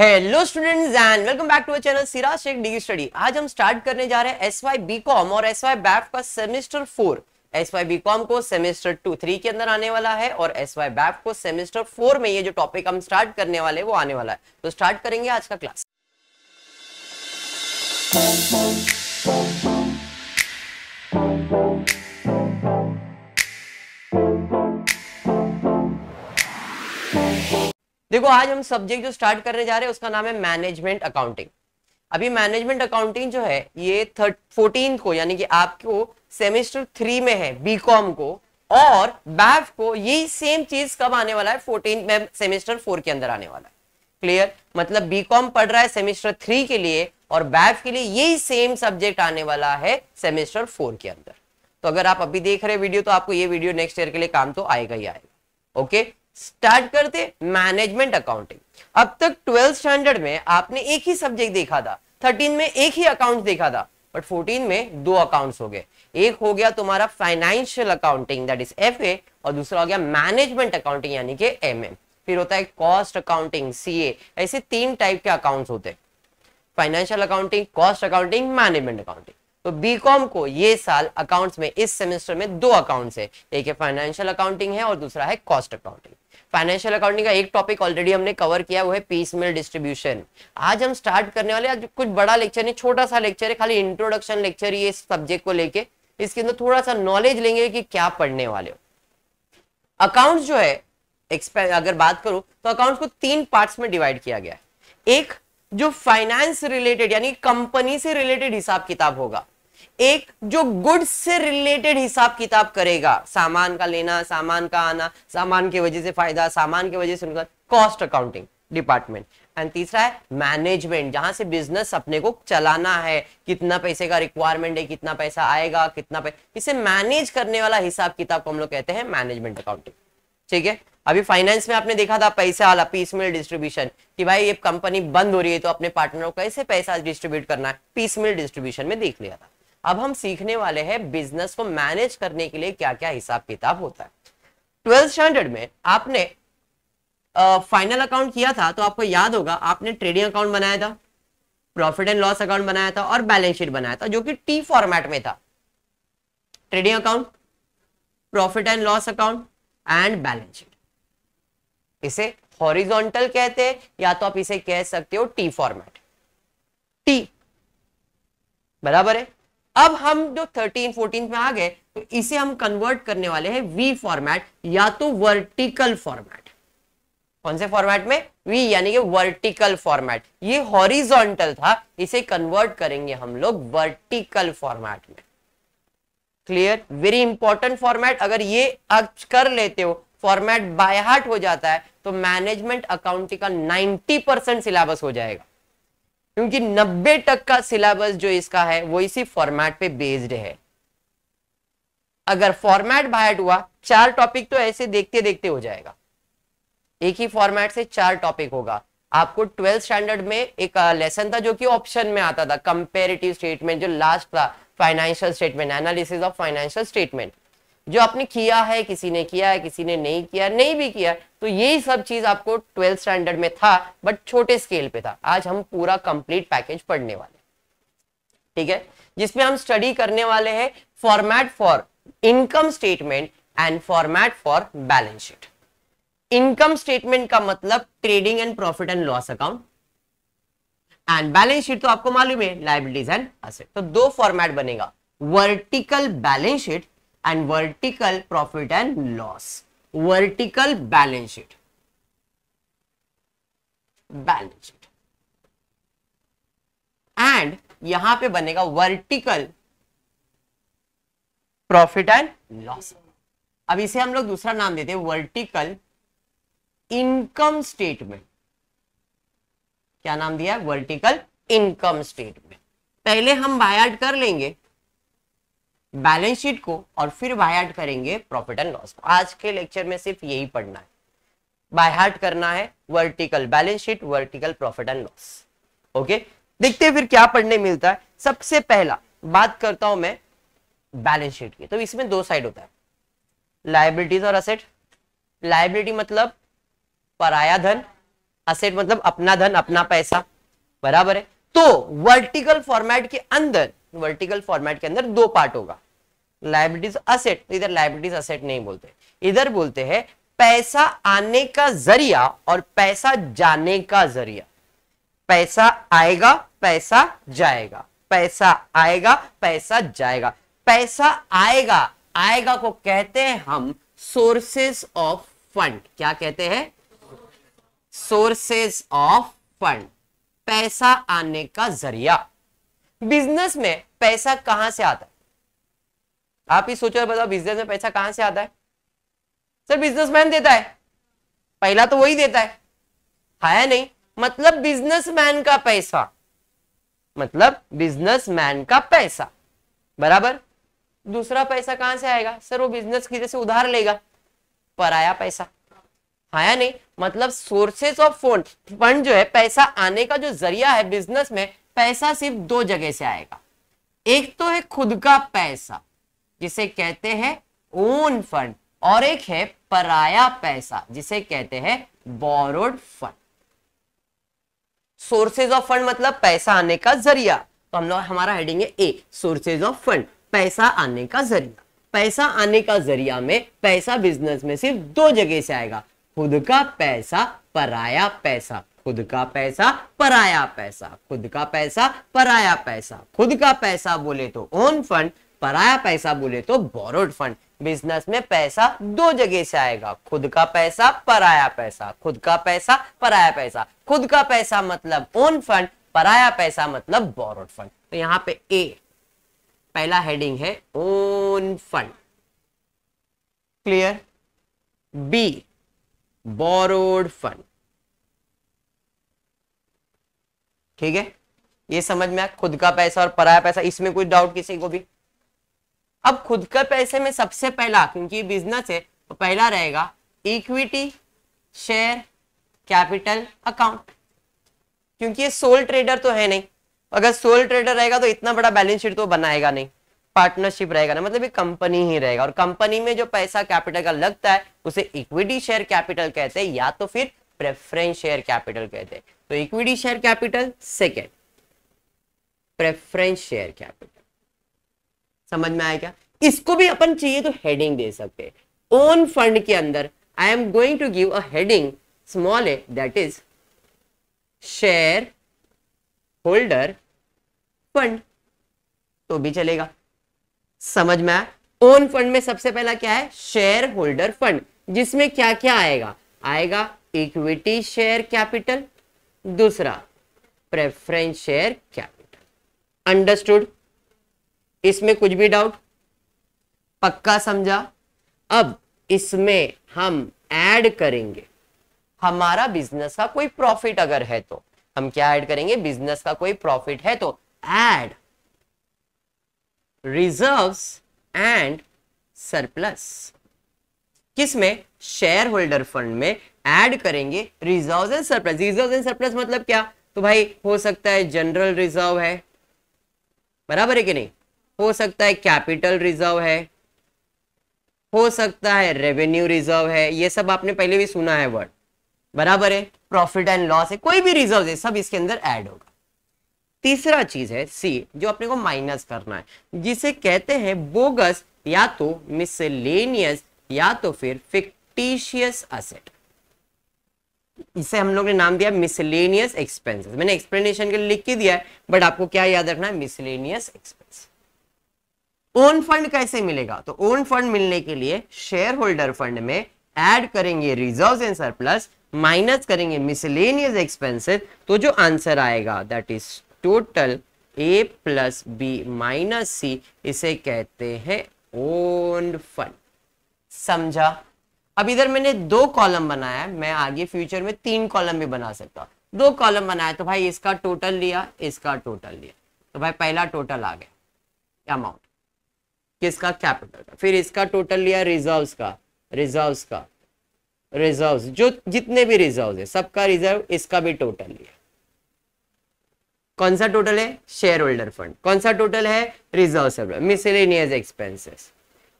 Hello students and welcome back to our channel Siraj Shaikh degree study. आज हम start करने जा रहे हैं एसवाई बीकॉम और एसवाई बैफ का सेमेस्टर 4। एसवाई बीकॉम को सेमेस्टर 3 के अंदर आने वाला है और एसवाई बैफ को सेमेस्टर 4 में ये जो टॉपिक हम स्टार्ट करने वाले हैं वो आने वाला है। तो स्टार्ट करेंगे आज का क्लास। देखो, आज हम सब्जेक्ट जो स्टार्ट करने जा रहे हैं उसका नाम है मैनेजमेंट अकाउंटिंग। अभी मैनेजमेंट अकाउंटिंग जो है ये 14 को यानी कि आपको सेमेस्टर 3 में है बीकॉम को, और बैफ को यही सेम चीज कब आने वाला है 14 में सेमेस्टर 4 के अंदर आने वाला है। क्लियर? मतलब बीकॉम पढ़ रहा है सेमेस्टर 3 के लिए और बैफ के लिए यही सेम सब्जेक्ट आने वाला है सेमेस्टर 4 के अंदर। तो अगर आप अभी देख रहे वीडियो तो आपको ये वीडियो नेक्स्ट ईयर के लिए काम तो आएगा ही आएगा। ओके, स्टार्ट करते मैनेजमेंट अकाउंटिंग। अब तक 12th स्टैंडर्ड में आपने एक ही सब्जेक्ट देखा था, 13 में एक ही अकाउंट देखा था, बट 14 में दो अकाउंट्स हो गए। एक हो गया तुम्हारा financial accounting that is FA, और दूसरा हो गया मैनेजमेंट अकाउंटिंग यानी कि MM। फिर होता है कॉस्ट अकाउंटिंग CA। ऐसे 3 टाइप के अकाउंट्स होते हैं, financial accounting, cost accounting, management accounting. तो बीकॉम को ये साल अकाउंट्स में इस सेमेस्टर में 2 अकाउंट्स है, एक है फाइनेंशियल अकाउंटिंग है और दूसरा है कॉस्ट अकाउंटिंग। फाइनेंशियल अकाउंटिंग का एक टॉपिक ऑलरेडी हमने कवर किया, वो है पीसमेल डिस्ट्रीब्यूशन। आज हम स्टार्ट करने वाले, आज कुछ बड़ा लेक्चर नहीं, छोटा सा लेक्चर है, खाली इंट्रोडक्शन लेक्चर ही है इस सब्जेक्ट को लेके। इसके अंदर थोड़ा सा नॉलेज लेंगे कि क्या पढ़ने वाले हो। अकाउंट्स जो है अगर बात करूं तो अकाउंट्स को 3 पार्ट्स में डिवाइड किया गया है। एक जो फाइनेंस रिलेटेड यानी कंपनी से रिलेटेड हिसाब किताब होगा, एक जो गुड्स से रिलेटेड हिसाब किताब करेगा, सामान का लेना, सामान का आना, सामान की वजह से फायदा, सामान की वजह से नुकसान, कॉस्ट अकाउंटिंग डिपार्टमेंट। एंड तीसरा है मैनेजमेंट, जहां से बिजनेस अपने को चलाना है, कितना पैसे का रिक्वायरमेंट है, कितना पैसा आएगा, कितना पैसा, इसे मैनेज करने वाला हिसाब किताब को हम लोग कहते हैं मैनेजमेंट अकाउंटिंग। ठीक है, अभी फाइनेंस में आपने देखा था पैसा वाला पीसमेल डिस्ट्रीब्यूशन, कि भाई ये कंपनी बंद हो रही है तो अपने पार्टनरों को कैसे पैसा डिस्ट्रीब्यूट करना है, पीसमेल डिस्ट्रीब्यूशन में देख लिया था। अब हम सीखने वाले हैं बिजनेस को मैनेज करने के लिए क्या क्या हिसाब किताब होता है। 12th स्टैंडर्ड में आपने फाइनल अकाउंट किया था तो आपको याद होगा, आपने ट्रेडिंग अकाउंट बनाया था, प्रॉफिट एंड लॉस अकाउंट बनाया था और बैलेंस शीट बनाया था, जो कि T फॉर्मेट में था। Trading account, profit and loss account and balance sheet. इसे हॉरिजॉन्टल कहते हैं या तो आप इसे कह सकते हो T फॉर्मेट। T बराबर है। अब हम जो 13-14 में आ गए तो इसे हम कन्वर्ट करने वाले हैं V फॉर्मेट या तो वर्टिकल फॉर्मेट। कौन से फॉर्मेट में? V यानी कि वर्टिकल फॉर्मेट। ये हॉरिजॉन्टल था, इसे कन्वर्ट करेंगे हम लोग वर्टिकल फॉर्मेट में। क्लियर? Very important format. अगर ये कर लेते हो, फॉर्मेट बाय हार्ट हो जाता है, तो मैनेजमेंट अकाउंटिंग का 90% सिलेबस हो जाएगा, क्योंकि 90% का सिलेबस जो इसका है वो इसी फॉर्मेट पे बेस्ड है। अगर फॉर्मेट बाय हुआ, 4 टॉपिक तो ऐसे देखते देखते हो जाएगा। एक ही फॉर्मेट से 4 टॉपिक होगा। आपको 12th स्टैंडर्ड में एक लेसन था जो कि ऑप्शन में आता था, कंपैरेटिव स्टेटमेंट, जो लास्ट था financial statement, analysis of financial statement, जो आपने किया है, किसी ने किया है, किसी ने नहीं किया, नहीं भी किया, तो यही सब चीज आपको 12th स्टैंडर्ड में था, बट छोटे स्केल पे था। आज हम पूरा कंप्लीट पैकेज पढ़ने वाले, ठीक है, जिसमें हम स्टडी करने वाले हैं format for income statement and format for balance sheet. Income statement का मतलब trading and profit and loss account, and balance sheet तो आपको मालूम है लायबिलिटीज एंड एसेट। तो 2 फॉर्मेट बनेगा, vertical balance sheet and vertical profit and loss। vertical balance sheet and यहां पे बनेगा vertical profit and loss। अब इसे हम लोग दूसरा नाम देते हैं vertical income statement। क्या नाम दिया? vertical income statement। पहले हम बाय हार्ट कर लेंगे बैलेंस शीट को और फिर बाय हार्ट करेंगे प्रॉफिट एंड लॉस को। आज के लेक्चर में सिर्फ यही पढ़ना है, बाय हार्ट करना है vertical balance sheet, vertical profit and loss. Okay, देखते हैं फिर क्या पढ़ने मिलता है। सबसे पहला बात करता हूं मैं बैलेंस शीट की। तो इसमें 2 साइड होता है, लायबिलिटीज और असेट। लायबिलिटी मतलब पराया धन, असेट मतलब अपना धन, अपना पैसा, बराबर है। तो वर्टिकल फॉर्मेट के अंदर दो पार्ट होगा, लायबिलिटीज असेट। तो इधर लायबिलिटीज असेट नहीं बोलते, इधर बोलते हैं पैसा आने का जरिया और पैसा जाने का जरिया। पैसा आएगा, पैसा जाएगा, पैसा आएगा, पैसा जाएगा। पैसा आएगा, आएगा को कहते हैं हम सोर्सेस ऑफ फंड। क्या कहते हैं? सोर्सेस ऑफ फंड, पैसा आने का जरिया। बिजनेस में पैसा कहां से आता है? आप ही सोचो, बताओ बिजनेस में पैसा कहां से आता है? सर बिजनेसमैन देता है, पहला तो वही देता है नहीं? मतलब बिजनेसमैन का पैसा, मतलब बिजनेसमैन का पैसा, बराबर। दूसरा पैसा कहां से आएगा? सर वो बिजनेस की जैसे उधार लेगा, पराया पैसा, है नहीं? मतलब सोर्सेस ऑफ फंड जो है, पैसा आने का जो जरिया है बिजनेस में, पैसा सिर्फ दो जगह से आएगा। एक तो है खुद का पैसा जिसे कहते हैं ओन फंड, और एक है पराया पैसा जिसे कहते हैं borrowed fund. Sources of fund मतलब पैसा आने का जरिया, तो हम लोग हमारा हेडिंग है ए, सोर्सेज ऑफ फंड, पैसा आने का जरिया। पैसा आने का जरिया में पैसा बिजनेस में सिर्फ दो जगह से आएगा, खुद का पैसा, पराया पैसा। खुद का पैसा, पराया पैसा, खुद का पैसा, पराया पैसा। खुद का पैसा बोले तो ओन फंड, पराया पैसा बोले तो बोरोड फंड। बिजनेस में पैसा दो जगह से आएगा, खुद का पैसा, पराया पैसा। खुद का पैसा, पराया पैसा। खुद का पैसा मतलब ओन फंड, पराया पैसा मतलब बोरोड फंड। तो यहां पे ए पहला हेडिंग है own fund, clear. B borrowed fund, ठीक है, ये समझ में आया। खुद का पैसा और पराया पैसा, इसमें कोई डाउट किसी को भी? अब खुद का पैसे में सबसे पहला, क्योंकि बिजनेस है तो पहला रहेगा इक्विटी शेयर कैपिटल अकाउंट, क्योंकि ये सोल ट्रेडर तो है नहीं। अगर सोल ट्रेडर रहेगा तो इतना बड़ा बैलेंस शीट तो बनाएगा नहीं, पार्टनरशिप रहेगा ना, मतलब ये कंपनी ही रहेगा। और कंपनी में जो पैसा कैपिटल का लगता है उसे इक्विटी शेयर कैपिटल कहते हैं, या तो फिर प्रेफरेंस शेयर कैपिटल कहते हैं। तो equity share capital second, preference share capital. समझ में आया क्या? इसको भी अपन चाहिए तो हेडिंग दे सकते हैं। ओन फंड के अंदर I am going to give a heading small A, that is share holder fund, तो भी चलेगा। समझ में आया? ओन फंड में सबसे पहला क्या है? शेयर होल्डर फंड, जिसमें क्या क्या आएगा? आएगा इक्विटी शेयर कैपिटल, दूसरा प्रेफरेंस शेयर कैपिटल। अंडरस्टूड? इसमें कुछ भी डाउट? पक्का समझा? अब इसमें हम ऐड करेंगे हमारा बिजनेस का कोई प्रॉफिट अगर है तो। हम क्या ऐड करेंगे? बिजनेस का कोई प्रॉफिट है तो ऐड रिजर्व्स एंड सरप्लस। किसमें? शेयर होल्डर फंड में ऐड करेंगे reserves and surplus. Reserves and surplus मतलब क्या? तो भाई हो सकता है जनरल रिजर्व है, बराबर है कि नहीं? हो सकता है कैपिटल रिजर्व है, हो सकता है रेवेन्यू रिजर्व है, ये सब आपने पहले भी सुना है वर्ड, बराबर है। प्रॉफिट एंड लॉस है, कोई भी रिजर्व है, सब इसके अंदर ऐड होगा। तीसरा चीज है सी, जो अपने को माइनस करना है, जिसे कहते हैं बोगस या तो मिसलेनियस या तो फिर फिक्टिशियस असेट। इसे हम लोग ने नाम दिया मिसलेनियस एक्सपेंसेस। मैंने एक्सप्लेनेशन के लिए लिख के दिया है, बट आपको क्या याद रखना है? Miscellaneous expense. ओन फंड कैसे मिलेगा? तो ओन फंड मिलने के लिए शेयर होल्डर फंड में ऐड करेंगे रिजर्व्स एंड सरप्लस, माइनस करेंगे मिसलेनियस एक्सपेंसेस, तो जो आंसर आएगा that is total A plus B minus C, इसे कहते हैं ओन फंड। समझा? अब इधर मैंने दो कॉलम बनाया है, मैं आगे फ्यूचर में 3 कॉलम भी बना सकता हूं। 2 कॉलम बनाया तो भाई इसका टोटल लिया, इसका टोटल लिया, तो भाई पहला टोटल आ गया अमाउंट किसका? कैपिटल का। फिर इसका टोटल लिया रिजर्व्स का, रिजर्व्स जो जितने भी रिजर्व्स है सबका रिजर्व, इसका भी टोटल लिया। कौन सा टोटल है? Share holder fund. कौन सा टोटल है? Reserve, miscellaneous expenses.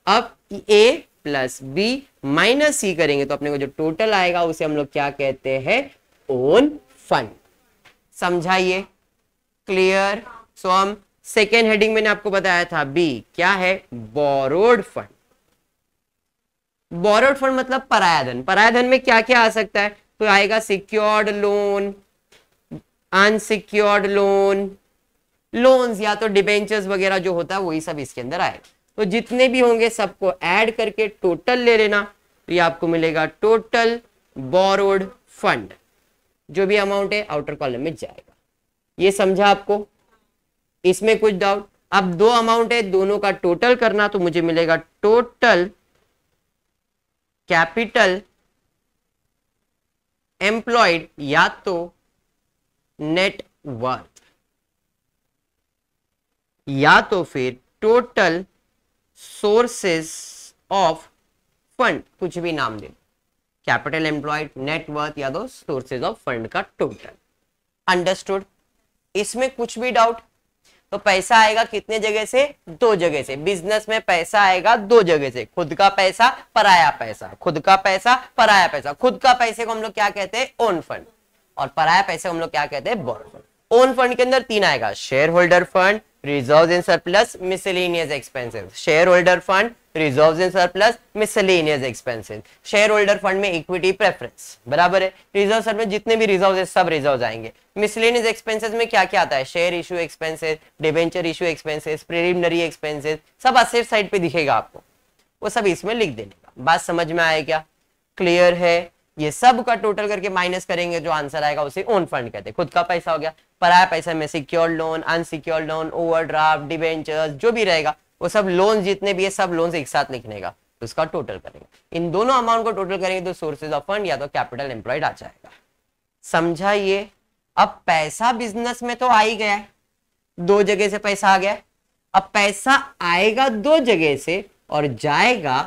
अब ए प्लस बी माइनस सी करेंगे तो अपने को जो टोटल आएगा उसे हम लोग क्या कहते हैं? Own fund. समझाइए, क्लियर। सो हम सेकेंड हेडिंग मैंने आपको बताया था बी क्या है, बोरोड फंड। बोरोड फंड मतलब पराया धन। पराया धन में क्या क्या आ सकता है, तो आएगा secured loan, unsecured loan, loans या तो डिबेंचर्स वगैरह जो होता है वही सब इसके अंदर आएगा। तो जितने भी होंगे सबको ऐड करके टोटल ले लेना, तो ये आपको मिलेगा टोटल बोरोड फंड। जो भी अमाउंट है आउटर कॉलम में जाएगा। ये समझा आपको? इसमें कुछ डाउट? अब दो अमाउंट है, दोनों का टोटल करना, तो मुझे मिलेगा टोटल कैपिटल एम्प्लॉयड या तो नेट वर्थ या तो फिर टोटल सोर्सेस ऑफ फंड, कुछ भी नाम दे, कैपिटल एम्प्लॉयड, नेट वर्थ या तो सोर्सेज ऑफ फंड का टोटल। अंडरस्टूड? इसमें कुछ भी डाउट? तो पैसा आएगा कितने जगह से, दो जगह से। बिजनेस में पैसा आएगा दो जगह से, खुद का पैसा, पराया पैसा। खुद का पैसा, पराया पैसा। खुद का पैसे को हम लोग क्या कहते हैं, ओन फंड, और पराया पैसे को हम लोग क्या कहते हैं, बोरो फंड। ओन फंड के अंदर तीन आएगा, share holder fund, reserves in surplus, miscellaneous expenses. Share holder fund, reserves in surplus, miscellaneous expenses. Share holder fund में इक्विटी प्रेफरेंस, बराबर है। रिजर्व सरप्लस जितने भी रिजर्व है सब रिजर्व आएंगे। मिसलेनियस एक्सपेंसेस में क्या क्या आता है, share issue expenses, debenture issue expenses, preliminary expenses, सब असेट साइड पे दिखेगा आपको, वो सब इसमें लिख देने का। बात समझ में आए क्या? क्लियर है? ये सब का टोटल करके माइनस करेंगे, जो आंसर आएगा उसे ओन फंड कहते हैं। खुद का पैसा हो गया, पराया पैसा में secured loan, unsecured loan, overdraft, debentures, जो भी रहेगा वो सब लोन जितने भी है सब लोन एक साथ लिखने का, तो उसका टोटल करेंगे। इन दोनों अमाउंट को टोटल करेंगे तो सोर्सेज ऑफ फंड या तो कैपिटल एम्प्लॉयड आ जाएगा। समझा ये? अब पैसा बिजनेस में तो आ ही गया है, दो जगह से पैसा आ गया। अब पैसा आएगा दो जगह से और जाएगा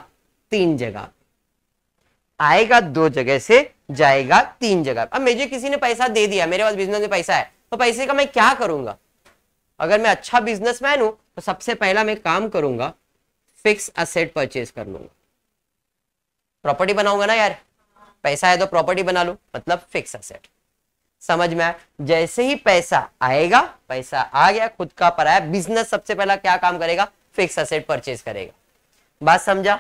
तीन जगह, आएगा दो जगह से जाएगा तीन जगह। अब मुझे किसी ने पैसा दे दिया, मेरे पास बिजनेस में पैसा है, तो पैसे का मैं क्या करूंगा? अगर मैं अच्छा बिजनेसमैन हूं तो सबसे पहला मैं काम करूंगा, फिक्स असेट परचेज कर लूंगा, प्रॉपर्टी बनाऊंगा ना यार। पैसा है तो प्रॉपर्टी बना लो, मतलब फिक्स असेट। समझ में आया? जैसे ही पैसा आएगा, पैसा आ गया, खुद का पराया, बिजनेस सबसे पहला क्या काम करेगा, फिक्स असेट परचेज करेगा। बात समझा?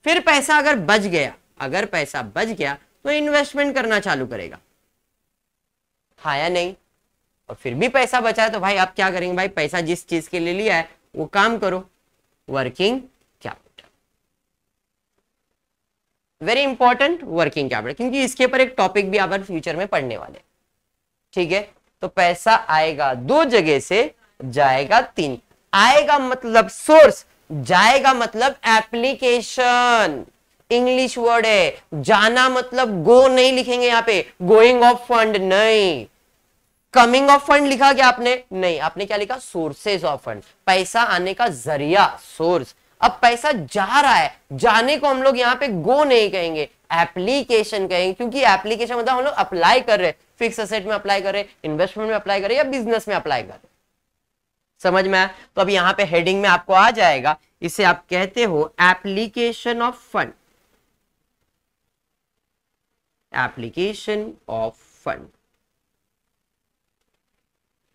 फिर पैसा अगर बच गया, अगर पैसा बच गया तो इन्वेस्टमेंट करना चालू करेगा, हाँ या नहीं? और फिर भी पैसा बचा है तो भाई आप क्या करेंगे, भाई पैसा जिस चीज के लिए लिया है वो काम करो, working capital. Very important, working capital, क्योंकि इसके ऊपर एक टॉपिक भी आप फ्यूचर में पढ़ने वाले। ठीक है, तो पैसा आएगा दो जगह से, जाएगा तीन। आएगा मतलब सोर्स, जाएगा मतलब एप्लीकेशन, इंग्लिश वर्ड है। जाना मतलब गो नहीं लिखेंगे यहाँ पे, गोइंग ऑफ फंड नहीं। कमिंग ऑफ फंड लिखा क्या आपने? नहीं, आपने क्या लिखा, सोर्सेज ऑफ फंड। पैसा आने का जरिया, सोर्स। अब पैसा जा रहा है, जाने को हम लोग यहाँ पे गो नहीं कहेंगे, एप्लीकेशन कहेंगे, क्योंकि एप्लीकेशन मतलब हम लोग अप्लाई कर रहे, फिक्स असेट में अप्लाई कर रहे, इन्वेस्टमेंट में अप्लाई कर रहे या बिजनेस में अप्लाई कर रहे। समझ में आया? तो अब यहाँ पे हेडिंग में आपको आ जाएगा, इसे आप कहते हो application of fund, application of fund.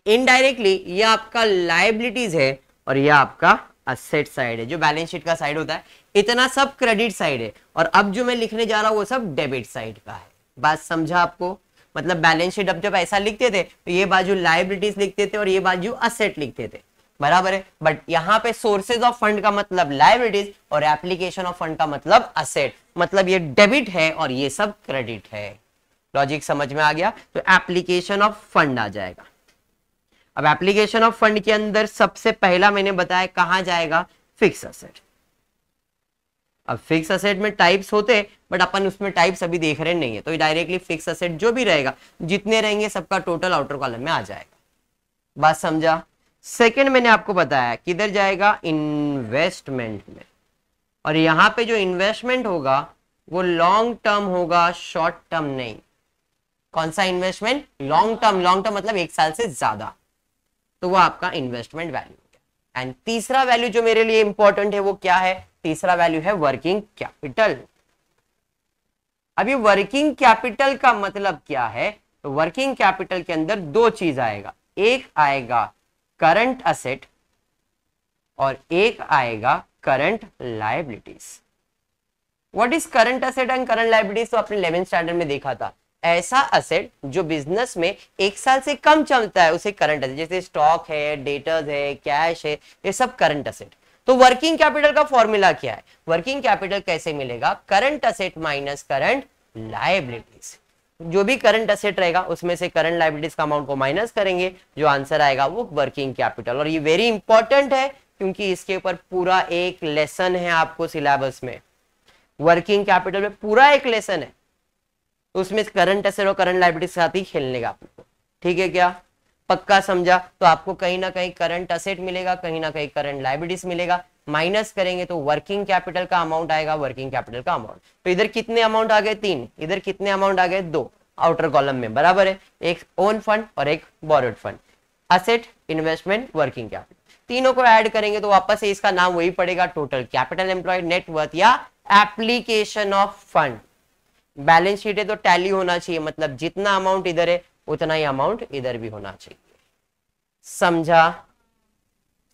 Indirectly ये आपका लायबिलिटीज है और ये आपका असेट साइड है, जो बैलेंस शीट का साइड होता है। इतना सब क्रेडिट साइड है, और अब जो मैं लिखने जा रहा हूं वो सब डेबिट साइड का है। बात समझा आपको? मतलब बैलेंस शीट अब जब ऐसा लिखते थे तो ये बाजू लायबिलिटीज लिखते थे और ये बाजू असेट लिखते थे, बराबर है। बट यहाँ पे सोर्सेज ऑफ फंड का मतलब लायबिलिटीज और एप्लीकेशन ऑफ फंड का मतलब असेट, मतलब ये डेबिट है और ये सब क्रेडिट है। लॉजिक समझ में आ गया? तो एप्लीकेशन ऑफ फंड आ जाएगा। अब एप्लीकेशन ऑफ फंड के अंदर सबसे पहला मैंने बताया कहां जाएगा, फिक्स असेट। अब फिक्स असेट में टाइप्स होते, बट अपन उसमें टाइप्स अभी देख रहे नहीं है, तो डायरेक्टली फिक्स असेट जो भी रहेगा, जितने रहेंगे सबका टोटल आउटर कॉलम में आ जाएगा। बात समझा? सेकंड मैंने आपको बताया किधर जाएगा, इन्वेस्टमेंट में। और यहां पे जो इन्वेस्टमेंट होगा वो लॉन्ग टर्म होगा, शॉर्ट टर्म नहीं। कौन सा investment? Long term. Long term मतलब एक साल से ज्यादा, तो वो आपका इन्वेस्टमेंट वैल्यू है। एंड तीसरा वैल्यू जो मेरे लिए इंपॉर्टेंट है वो क्या है, तीसरा वैल्यू है वर्किंग कैपिटल। अभी वर्किंग कैपिटल का मतलब क्या है, तो वर्किंग कैपिटल के अंदर दो चीज आएगा, एक आएगा करंट असेट और एक आएगा current liabilities. What is current asset and current liabilities? तो आपने 11th स्टैंडर्ड में देखा था, ऐसा असेट जो बिजनेस में 1 साल से कम चलता है उसे करंट असेट, जैसे स्टॉक है, डेटर्स है, कैश है, ये सब करंट असेट। तो वर्किंग कैपिटल का फॉर्मूला क्या है? वर्किंग कैपिटल कैसे मिलेगा? Current asset minus current liabilities. जो भी करंट असेट रहेगा उसमें से करंट लायबिलिटीज का अमाउंट को माइनस करेंगे, जो आंसर आएगा वो वर्किंग कैपिटल। और ये वेरी इंपॉर्टेंट है क्योंकि इसके ऊपर पूरा एक लेसन है आपको सिलेबस में, वर्किंग कैपिटल में पूरा एक लेसन है, उसमें करंट असेट और करंट लायबिलिटीज के साथ ही खेलने का आपको। ठीक है क्या? पक्का समझा? तो आपको कहीं ना कहीं करंट असेट मिलेगा, कहीं ना कहीं करंट लायबिलिटीज मिलेगा, माइनस करेंगे तो वर्किंग कैपिटल का अमाउंट आएगा, वर्किंग कैपिटल का अमाउंट। तो इधर कितने अमाउंट आ गए? 3, इधर कितने अमाउंट आ गए? 2 आउटर कॉलम में, बराबर है, एक ओन फंड और एक borrowed fund. Asset, investment, working capital, तीनों को ऐड करेंगे तो वापस से इसका नाम वही पड़ेगा, टोटल कैपिटल एम्प्लॉयड, नेटवर्थ या application of fund. Balance sheet है तो टैली होना चाहिए, मतलब जितना अमाउंट इधर है उतना ही अमाउंट इधर भी होना चाहिए। समझा?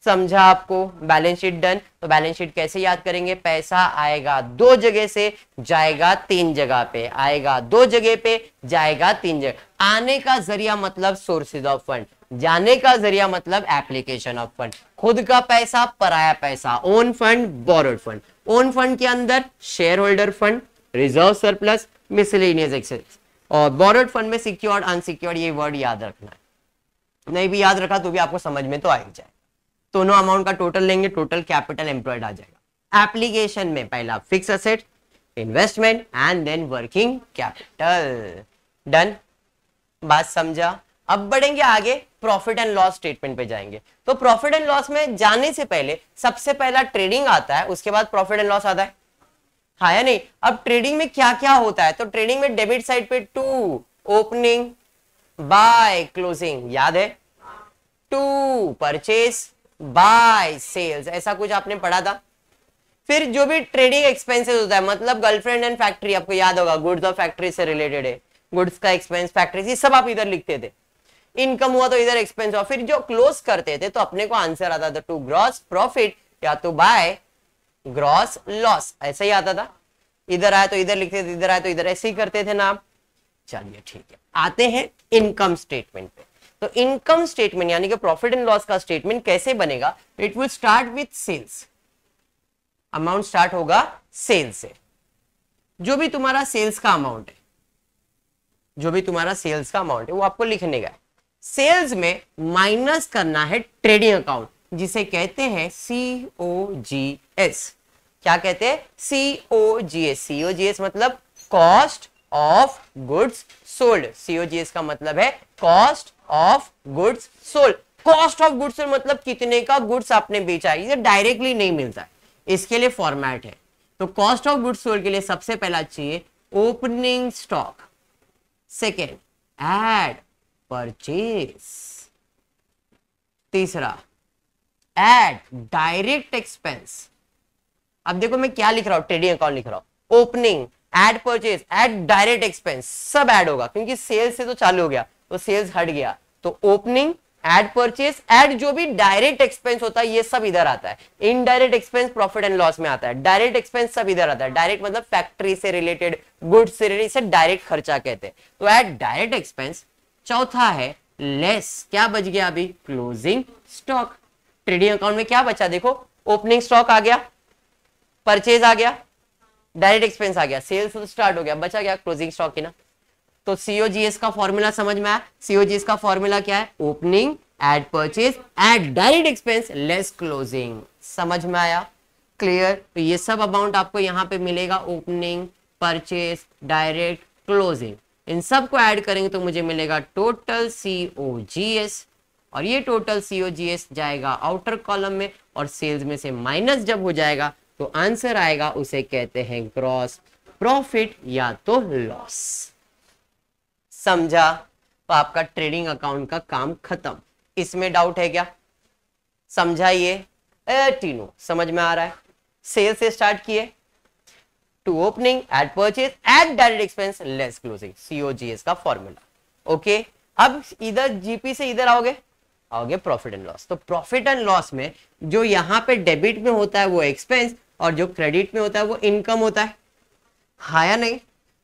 समझा आपको? Balance sheet done. तो बैलेंस शीट कैसे याद करेंगे? पैसा आएगा 2 जगह से, जाएगा 3 जगह पे, आएगा 2 जगह पे, जाएगा 3 जगह। आने का जरिया मतलब सोर्सेज ऑफ फंड, जाने का जरिया मतलब एप्लीकेशन ऑफ फंड। खुद का पैसा, पराया पैसा, own fund, borrowed fund. Own fund के अंदर share holder fund, reserve surplus, miscellaneous excess, और बोरोड फंड में सिक्योर्ड, अनसिक्योर्ड, ये वर्ड याद रखना है। नहीं भी याद रखा तो भी आपको समझ में तो आ ही जाए। दोनों अमाउंट का टोटल लेंगे, टोटल कैपिटल एम्प्लॉयड आ जाएगा। एप्लीकेशन में पहला fix asset, investment and then working capital. Done? बात समझा? अब बढ़ेंगे आगे, प्रॉफिट एंड लॉस स्टेटमेंट पे जाएंगे। तो प्रॉफिट एंड लॉस में जाने से पहले सबसे पहला ट्रेडिंग आता है, उसके बाद प्रॉफिट एंड लॉस आता है, हाँ या नहीं? अब ट्रेडिंग में क्या क्या होता है? तो ट्रेडिंग में डेबिट साइड पे 2 ओपनिंग, बाय, क्लोजिंग, याद है? 2 परचेज, बाय, सेल्स, ऐसा कुछ आपने पढ़ा था। फिर जो भी ट्रेडिंग एक्सपेंसेस होता है, मतलब गर्लफ्रेंड एंड फैक्ट्री, आपको याद होगा, गुड्स और फैक्ट्री से रिलेटेड है, गुड्स का एक्सपेंस, फैक्ट्री, ये सब आप इधर लिखते थे। इनकम हुआ तो इधर एक्सपेंस हुआ। फिर जो क्लोज करते थे तो अपने को आंसर आता था टू ग्रॉस प्रॉफिट या तो बाय ग्रॉस लॉस, ऐसा ही आता था। इधर आया तो इधर लिखते थे, इधर आया तो इधर, ऐसे ही करते थे ना आप। चलिए ठीक है, आते हैं इनकम स्टेटमेंट पे। तो इनकम स्टेटमेंट यानी कि प्रॉफिट एंड लॉस का स्टेटमेंट कैसे बनेगा? It will start with sales. Amount start होगा सेल्स से। जो भी तुम्हारा सेल्स का अमाउंट है, जो भी तुम्हारा सेल्स का अमाउंट है वो आपको लिखने का है। सेल्स में माइनस करना है ट्रेडिंग अकाउंट, जिसे कहते हैं COGS। क्या कहते हैं? COGS। COGS मतलब cost of goods sold. COGS का मतलब है cost of goods sold. Cost of goods sold मतलब कितने का गुड्स आपने बेचा है, ये डायरेक्टली नहीं मिलता है, इसके लिए फॉर्मेट है। तो कॉस्ट ऑफ गुड्स सोल्ड के लिए सबसे पहला चाहिए opening stock, second add purchase, तीसरा एड डायरेक्ट एक्सपेंस। अब देखो मैं क्या लिख रहा हूं, ट्रेडिंग अकाउंट लिख रहा हूं, opening, add purchase, add direct expense, सब ऐड होगा क्योंकि सेल्स से तो चालू हो गया तो सेल्स हट गया। तो ओपनिंग, एड परचेज, एड जो भी डायरेक्ट एक्सपेंस होता है ये सब इधर आता है। Indirect expense profit and loss में आता है, डायरेक्ट एक्सपेंस सब इधर आता है। डायरेक्ट मतलब फैक्ट्री से रिलेटेड, गुड्स से रिलेटेड, इसे डायरेक्ट खर्चा कहते हैं। तो एड डायरेक्ट एक्सपेंस। चौथा है लेस, क्या बच गया अभी? Closing stock. ट्रेडिंग अकाउंट में क्या बचा? देखो ओपनिंग स्टॉक आ गया, परचेज आ गया, डायरेक्ट एक्सपेंस आ गया, सेल्स तो स्टार्ट हो गया, बचा गया क्लोजिंग स्टॉक ही ना। तो COGS का फॉर्मूला समझ में आया? COGS का फॉर्मूला क्या है? Opening, add purchase, add direct expense, less closing. समझ में आया? क्लियर? तो ये सब अमाउंट आपको यहां पे मिलेगा, ओपनिंग, परचेज, डायरेक्ट, क्लोजिंग, इन सब को ऐड करेंगे तो मुझे मिलेगा टोटल COGS। और ये टोटल COGS जाएगा आउटर कॉलम में, और सेल्स में से माइनस जब हो जाएगा तो आंसर आएगा, उसे कहते हैं ग्रॉस प्रॉफिट या तो लॉस। समझा? तो आपका ट्रेडिंग अकाउंट का काम खत्म। इसमें डाउट है क्या? समझाइए। तीनों समझ में आ रहा है? सेल से स्टार्ट किए, to opening, add purchase, add direct expense, less closing, COGS का फॉर्मूला। ओके अब इधर जीपी से इधर आओगे प्रॉफिट एंड लॉस। तो प्रॉफिट एंड लॉस में जो यहाँ पे डेबिट में होता है वो एक्सपेंस और जो क्रेडिट में होता है वो इनकम होता है, हाँ या नहीं?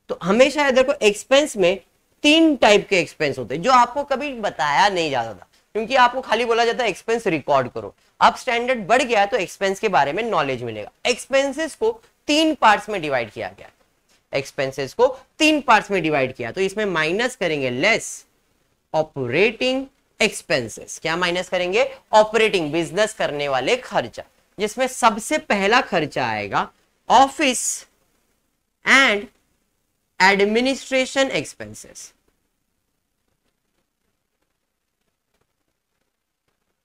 तो हमेशा देखो एक्सपेंस में 3 टाइप के एक्सपेंस होते हैं जो आपको कभी बताया नहीं जाता था, क्योंकि आपको खाली बोला जाता है एक्सपेंस रिकॉर्ड करो। अब स्टैंडर्ड बढ़ गया है तो एक्सपेंस के बारे में नॉलेज मिलेगा। एक्सपेंसेस को 3 पार्ट्स में डिवाइड किया गया, एक्सपेंसेस को 3 पार्ट्स में डिवाइड किया। तो इसमें माइनस करेंगे लेस ऑपरेटिंग एक्सपेंसेस। क्या माइनस करेंगे? ऑपरेटिंग, बिजनेस करने वाले खर्चा, जिसमें सबसे पहला खर्चा आएगा ऑफिस एंड एडमिनिस्ट्रेशन एक्सपेंसेस।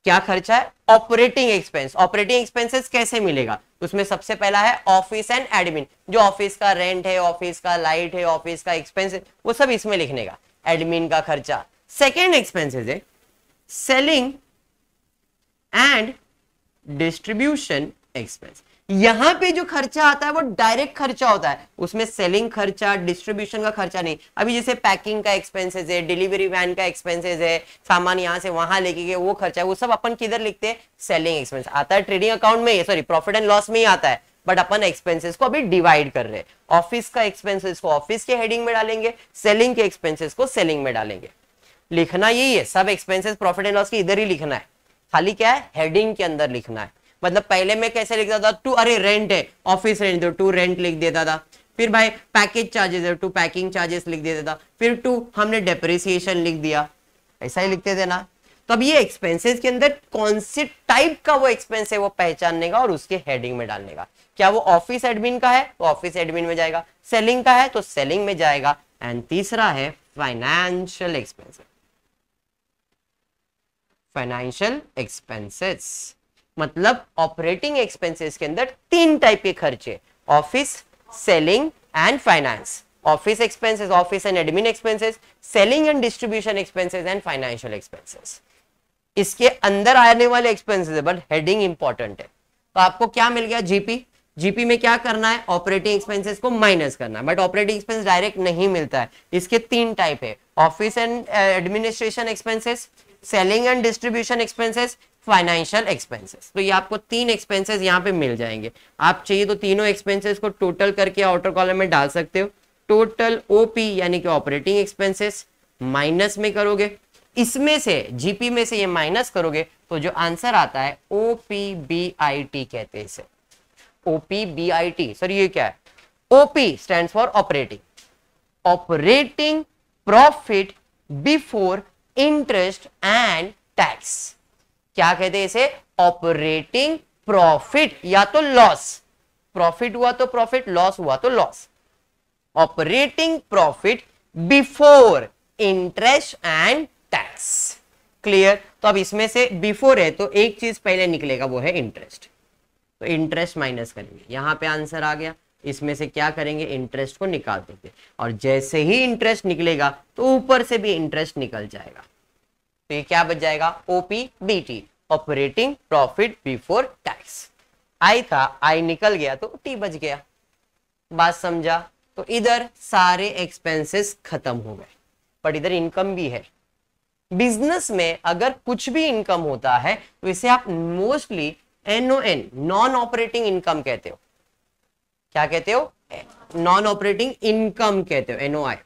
क्या खर्चा है? Operating expense. ऑपरेटिंग एक्सपेंसेस कैसे मिलेगा? उसमें सबसे पहला है ऑफिस एंड एडमिन, जो ऑफिस का रेंट है, ऑफिस का लाइट है, ऑफिस का एक्सपेंस है, वो सब इसमें लिखने का, एडमिन का खर्चा। सेकेंड एक्सपेंसेस है सेलिंग एंड डिस्ट्रीब्यूशन एक्सपेंस। यहां पे जो खर्चा आता है वो डायरेक्ट खर्चा होता है, उसमें सेलिंग खर्चा, डिस्ट्रीब्यूशन का खर्चा नहीं। अभी जैसे पैकिंग का एक्सपेंसेस है, डिलीवरी वैन का एक्सपेंसेस है, सामान यहां से वहां लेके गए वो खर्चा है, वो सब अपन किधर लिखते हैं? Selling expense. आता है ट्रेडिंग अकाउंट में, सॉरी प्रॉफिट एंड लॉस में ही आता है, बट अपन एक्सपेंसेस को अभी डिवाइड कर रहे हैं। ऑफिस का एक्सपेंसेस को ऑफिस के हेडिंग में डालेंगे, सेलिंग के एक्सपेंसेस को सेलिंग में डालेंगे। लिखना यही है, सब एक्सपेंसेस प्रॉफिट एंड लॉस के इधर ही लिखना है, खाली क्या है? हेडिंग के अंदर लिखना है। मतलब पहले मैं कैसे लिखता था? टू, अरे रेंट है, ऑफिस रेंट, तो टू रेंट लिख देता था। फिर भाई पैकेज चार्जेस है, टू पैकिंग चार्जेस लिख देता था। फिर टू हमने डेप्रिसिएशन लिख दिया, ऐसा ही लिखते थे ना। तो अब ये एक्सपेंसेस के अंदर कौन सी टाइप का वो एक्सपेंस है वो पहचानने का और उसके हेडिंग में डालने का। क्या वो ऑफिस एडमिन का है तो ऑफिस एडमिन में जाएगा, सेलिंग का है तो सेलिंग में जाएगा। एंड तीसरा है फाइनेंशियल एक्सपेंसेस। फाइनेंशियल एक्सपेंसेस मतलब ऑपरेटिंग एक्सपेंसेस के अंदर 3 टाइप के खर्चे, office, selling and finance. Office expenses, office and admin expenses, selling and distribution expenses and financial expenses. इसके अंदर आने वाले एक्सपेंसेस है बट हेडिंग इंपॉर्टेंट है। तो आपको क्या मिल गया? जीपी। जीपी में क्या करना है? ऑपरेटिंग एक्सपेंसेस को माइनस करना है, बट ऑपरेटिंग एक्सपेंस डायरेक्ट नहीं मिलता है। इसके 3 टाइप है, office and administration expenses, selling and distribution expenses, financial expenses. तो ये आपको 3 एक्सपेंसेस यहाँ पे मिल जाएंगे। आप चाहिए तो तीनों एक्सपेंसेस को टोटल करके आउटर कॉलम में डाल सकते हो। टोटल ओपी यानी कि ऑपरेटिंग एक्सपेंसेस माइनस में करोगे, इसमें से जीपी में से ये माइनस करोगे तो जो आंसर आता है ओपीबीआईटी कहते हैं इसे, ओपीबीआईटी। सर ये क्या है? OP stands for operating, operating profit before interest and tax. क्या कहते हैं इसे? ऑपरेटिंग प्रॉफिट या तो लॉस, प्रॉफिट हुआ तो प्रॉफिट, लॉस हुआ तो loss. Operating profit before interest and tax. Clear? तो अब इसमें से बिफोर है तो एक चीज पहले निकलेगा वो है इंटरेस्ट, तो इंटरेस्ट माइनस करेंगे, यहां पे आंसर आ गया। इसमें से क्या करेंगे? इंटरेस्ट को निकाल देंगे, और जैसे ही इंटरेस्ट निकलेगा तो ऊपर से भी इंटरेस्ट निकल जाएगा। तो ये क्या बच जाएगा? OPBT, operating profit before tax. आई था, आई निकल गया तो टी बच गया। बात समझा? तो इधर सारे एक्सपेंसेस खत्म हो गए, पर इधर इनकम भी है। बिजनेस में अगर कुछ भी इनकम होता है तो इसे आप mostly NON, non operating income कहते हो। क्या कहते हो? नॉन ऑपरेटिंग इनकम कहते हो, NOI,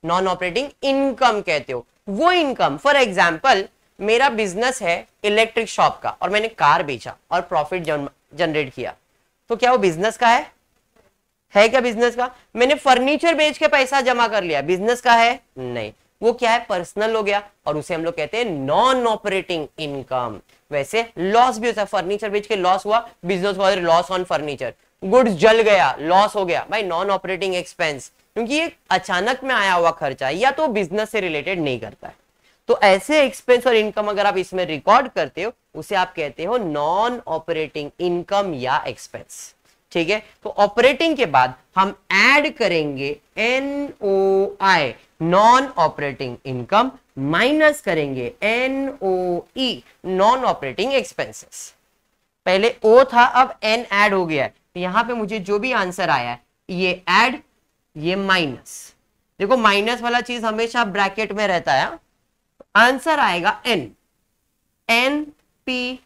नॉन ऑपरेटिंग इनकम कहते हो। वो इनकम, फॉर एग्जाम्पल मेरा बिजनेस है इलेक्ट्रिक शॉप का और मैंने कार बेचा और प्रॉफिट जनरेट किया, तो क्या वो बिजनेस का है क्या बिजनेस का? मैंने फर्नीचर बेच के पैसा जमा कर लिया, बिजनेस का है? नहीं, वो क्या है? पर्सनल हो गया, और उसे हम लोग कहते हैं नॉन ऑपरेटिंग इनकम। वैसे लॉस भी होता है, फर्नीचर बेच के लॉस हुआ, बिजनेस हुआ, लॉस ऑन फर्नीचर, गुड्स जल गया, लॉस हो गया, भाई नॉन ऑपरेटिंग एक्सपेंस, क्योंकि ये अचानक में आया हुआ खर्चा है या तो बिजनेस से रिलेटेड नहीं करता है। तो ऐसे एक्सपेंस और इनकम अगर आप इसमें रिकॉर्ड करते हो उसे आप कहते हो नॉन ऑपरेटिंग इनकम या एक्सपेंस। ठीक है? तो ऑपरेटिंग के बाद हम ऐड करेंगे NOI, non operating income, minus करेंगे NOE, नॉन ऑपरेटिंग एक्सपेंसेस। पहले O था, अब N ऐड हो गया है, तो यहां पे मुझे जो भी आंसर आया है ये ऐड, ये माइनस, देखो माइनस वाला चीज हमेशा ब्रैकेट में रहता है। आंसर आएगा N, NPBT,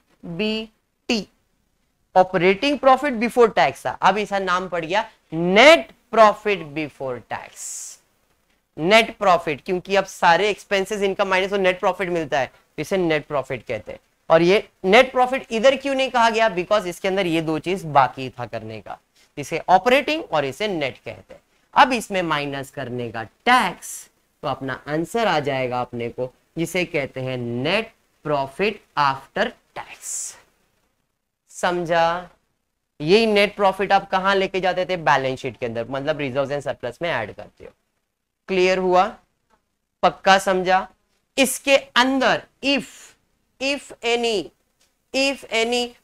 operating profit before tax था। अब इसका नाम पड़ गया net profit before tax. Net profit, क्योंकि अब सारे एक्सपेंसेस इनकम माइनस तो नेट प्रॉफिट मिलता है, इसे नेट प्रॉफिट कहते हैं। और ये नेट प्रॉफिट इधर क्यों नहीं कहा गया, बिकॉज इसके अंदर ये दो चीज बाकी था करने का, इसे ऑपरेटिंग और इसे नेट कहते हैं। अब इसमें माइनस करने का टैक्स, तो अपना आंसर आ जाएगा अपने को, जिसे कहते हैं नेट प्रॉफिट आफ्टर टैक्स। समझा? यही नेट प्रॉफिट आप कहां लेके जाते थे, बैलेंस शीट के अंदर, मतलब रिजर्व्स एंड सरप्लस में ऐड करते हो। क्लियर हुआ? पक्का समझा? इसके अंदर इफ एनी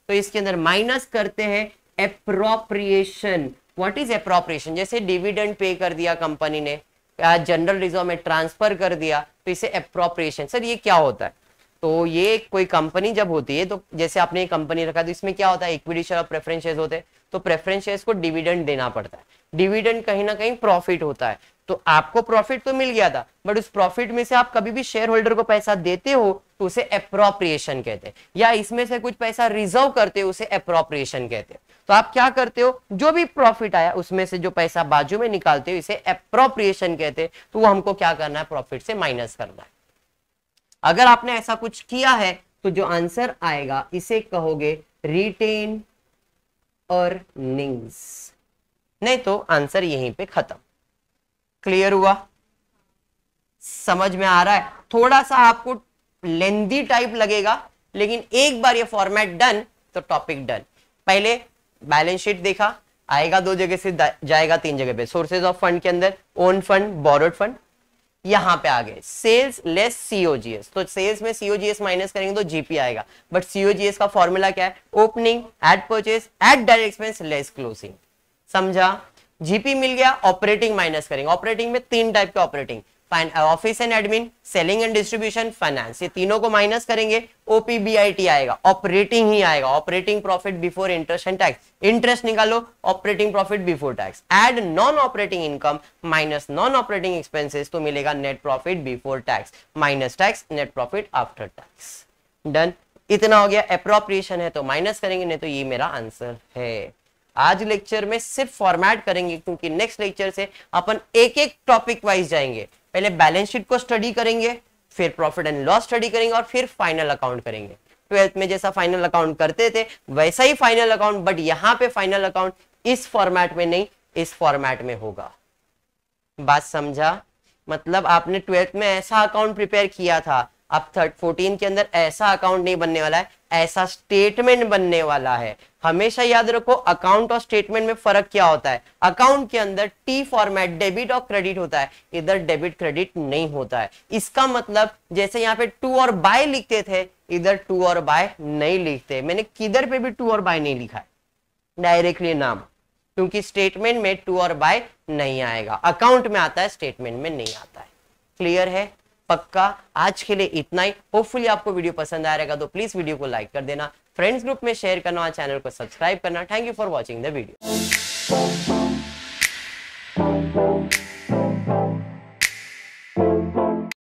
तो इसके अंदर माइनस करते हैं एप्रोप्रिएशन। What is appropriation? जैसे डिविडेंड पे कर दिया कंपनी ने, जनरल रिजर्व में ट्रांसफर कर दिया, तो इसे एप्रोप्रिएशन। सर ये क्या होता है? तो ये कोई कंपनी जब होती है, तो जैसे आपने एक कंपनी रखा, तो इसमें क्या होता है, इक्विटी शेयर और प्रेफरेंस शेयर्स होते हैं, तो प्रेफरेंस शेयर्स को डिविडेंड देना पड़ता है। डिविडेंड कहीं ना कहीं प्रॉफिट होता है, तो आपको प्रॉफिट तो मिल गया था, बट उस प्रॉफिट में से आप कभी भी शेयर होल्डर को पैसा देते हो तो उसे एप्रोप्रिएशन कहते हैं, या इसमें से कुछ पैसा रिजर्व करते हो उसे एप्रोप्रिएशन कहते हैं। तो आप क्या करते हो, जो भी प्रॉफिट आया उसमें से जो पैसा बाजू में निकालते हो, इसे एप्रोप्रिएशन कहते हैं। तो वो हमको क्या करना है, प्रॉफिट से माइनस करना है। अगर आपने ऐसा कुछ किया है तो जो आंसर आएगा इसे कहोगे रिटेन अर्निंग्स, नहीं तो आंसर यहीं पे खत्म। क्लियर हुआ? समझ में आ रहा है? थोड़ा सा आपको लेंदी टाइप लगेगा, लेकिन एक बार ये फॉर्मेट डन तो टॉपिक डन। पहले बैलेंस शीट देखा, आएगा दो जगह से जाएगा तीन जगह पे, सोर्सेज ऑफ फंड के अंदर ओन फंड, बोरोड फंड। यहां पे आ गए सेल्स लेस सीओजीएस, तो सेल्स में सीओजीएस माइनस करेंगे तो जीपी आएगा, बट सीओजीएस का फॉर्मूला क्या है, opening add purchase add direct expense less closing. समझा? जीपी मिल गया, ऑपरेटिंग माइनस करेंगे। ऑपरेटिंग में तीन टाइप के operating, office and admin, selling and distribution, finance, ये तीनों को माइनस करेंगे, ओपीबीआईटी आएगा, ऑपरेटिंग ही आएगा, operating profit before interest and tax. Interest निकालो, operating profit before tax, add non operating income minus non operating expenses, तो मिलेगा net profit before tax minus tax net profit after tax. Done, इतना हो गया। Appropriation है तो minus करेंगे, नहीं तो ये मेरा आंसर है। आज लेक्चर में सिर्फ फॉर्मेट करेंगे, क्योंकि नेक्स्ट लेक्चर से अपन एक एक टॉपिक वाइज जाएंगे। पहले बैलेंस शीट को स्टडी करेंगे, फिर प्रॉफिट एंड लॉस स्टडी करेंगे, और फिर फाइनल अकाउंट करेंगे। 12th में जैसा फाइनल अकाउंट करते थे वैसा ही फाइनल अकाउंट, बट यहां पे फाइनल अकाउंट इस फॉर्मेट में नहीं, इस फॉर्मेट में होगा। बात समझा? मतलब आपने 12th में ऐसा अकाउंट प्रिपेयर किया था, अब 14 के अंदर ऐसा अकाउंट नहीं बनने वाला है, ऐसा स्टेटमेंट बनने वाला है। हमेशा याद रखो, अकाउंट और स्टेटमेंट में फर्क क्या होता है। अकाउंट के अंदर टी फॉर्मेट, डेबिट और क्रेडिट होता है, इधर डेबिट क्रेडिट नहीं होता है। इसका मतलब जैसे यहाँ पे टू और बाय लिखते थे, इधर टू और बाय नहीं लिखते। मैंने किधर पे भी टू और बाय नहीं लिखा है, डायरेक्टली नाम, क्योंकि स्टेटमेंट में टू और बाय नहीं आएगा, अकाउंट में आता है, स्टेटमेंट में नहीं आता है। क्लियर है? पक्का? आज के लिए इतना ही। होपफुली आपको वीडियो पसंद आया रहेगा, तो प्लीज वीडियो को लाइक कर देना, फ्रेंड्स ग्रुप में शेयर करना और चैनल को सब्सक्राइब करना। Thank you for watching the video.